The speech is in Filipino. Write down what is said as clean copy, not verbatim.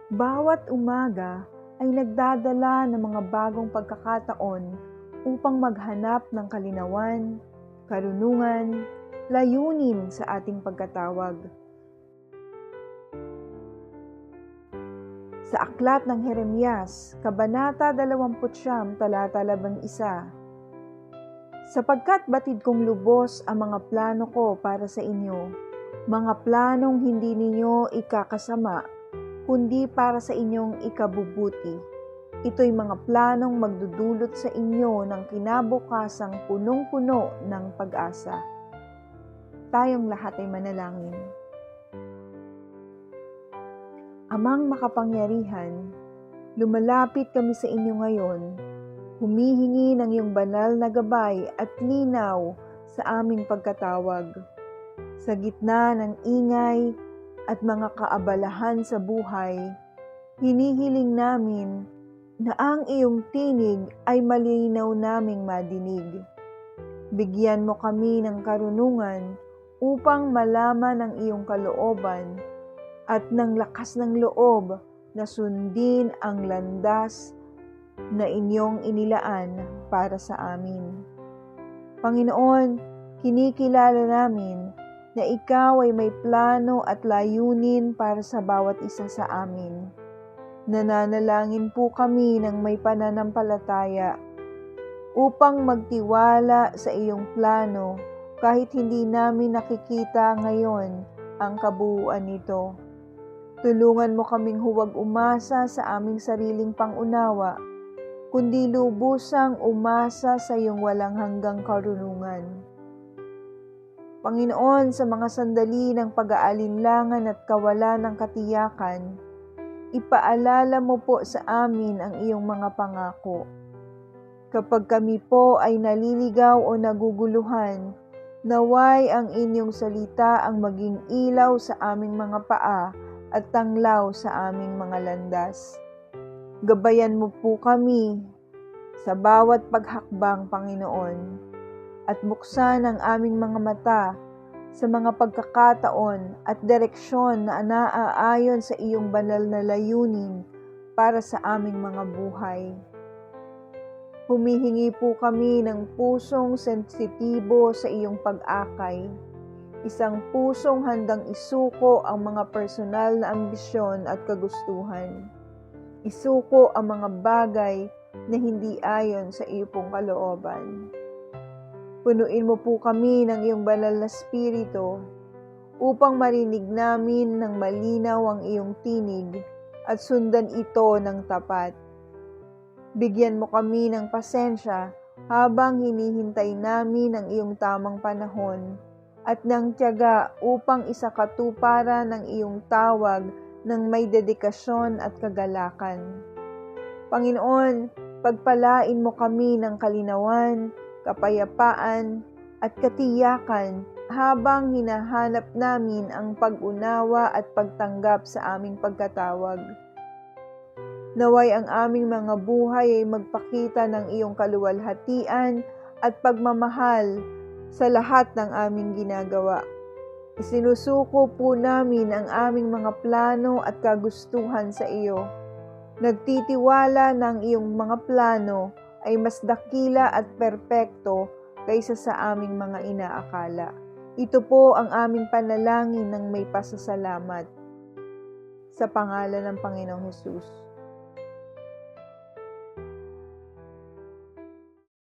Bawat umaga ay nagdadala ng mga bagong pagkakataon upang maghanap ng kalinawan, karunungan, layunin sa ating pagkatawag. Sa aklat ng Jeremias, Kabanata 29, talata 11, sapagkat batid kong lubos ang mga plano ko para sa inyo, mga planong hindi ninyo ikakasama, kundi para sa inyong ikabubuti. Ito'y mga planong magdudulot sa inyo ng kinabukasang punong-puno ng pag-asa. Tayong lahat ay manalangin. Amang makapangyarihan, lumalapit kami sa inyo ngayon, humihingi ng iyong banal na gabay at linaw sa aming pagkatawag. Sa gitna ng ingay at mga kaabalahan sa buhay, hinihiling namin na ang iyong tinig ay malinaw naming madinig. Bigyan mo kami ng karunungan upang malaman ang iyong kalooban at ng lakas ng loob na sundin ang landas na inyong inilaan para sa amin. Panginoon, kinikilala namin na ikaw ay may plano at layunin para sa bawat isa sa amin. Nananalangin po kami ng may pananampalataya upang magtiwala sa iyong plano kahit hindi namin nakikita ngayon ang kabuuan nito. Tulungan mo kaming huwag umasa sa aming sariling pangunawa, kundi lubusang umasa sa iyong walang hanggang karunungan. Panginoon, sa mga sandali ng pag-aalinlangan at kawalan ng katiyakan, ipaalala mo po sa amin ang iyong mga pangako. Kapag kami po ay naliligaw o naguguluhan, naway ang inyong salita ang maging ilaw sa aming mga paa at tanglaw sa aming mga landas. Gabayan mo po kami sa bawat paghakbang, Panginoon, at buksan ang aming mga mata sa mga pagkakataon at direksyon na naaayon sa iyong banal na layunin para sa aming mga buhay. Humihingi po kami ng pusong sensitibo sa iyong pag-akay, isang pusong handang isuko ang mga personal na ambisyon at kagustuhan. Isuko ang mga bagay na hindi ayon sa iyong kalooban. Punuin mo po kami ng iyong banal na spirito upang marinig namin ng malinaw ang iyong tinig at sundan ito ng tapat. Bigyan mo kami ng pasensya habang hinihintay namin ang iyong tamang panahon at ng tiyaga upang isakatuparan ng iyong tawag ng may dedikasyon at kagalakan. Panginoon, pagpalain mo kami ng kalinawan, kapayapaan at katiyakan habang hinahanap namin ang pag-unawa at pagtanggap sa aming pagkatawag. Naway ang aming mga buhay ay magpakita ng iyong kaluwalhatian at pagmamahal sa lahat ng aming ginagawa. Isinusuko po namin ang aming mga plano at kagustuhan sa iyo. Nagtitiwala ng iyong mga plano ay mas dakila at perpekto kaysa sa aming mga inaakala. Ito po ang aming panalangin ng may pasasalamat. Sa pangalan ng Panginoong Hesus.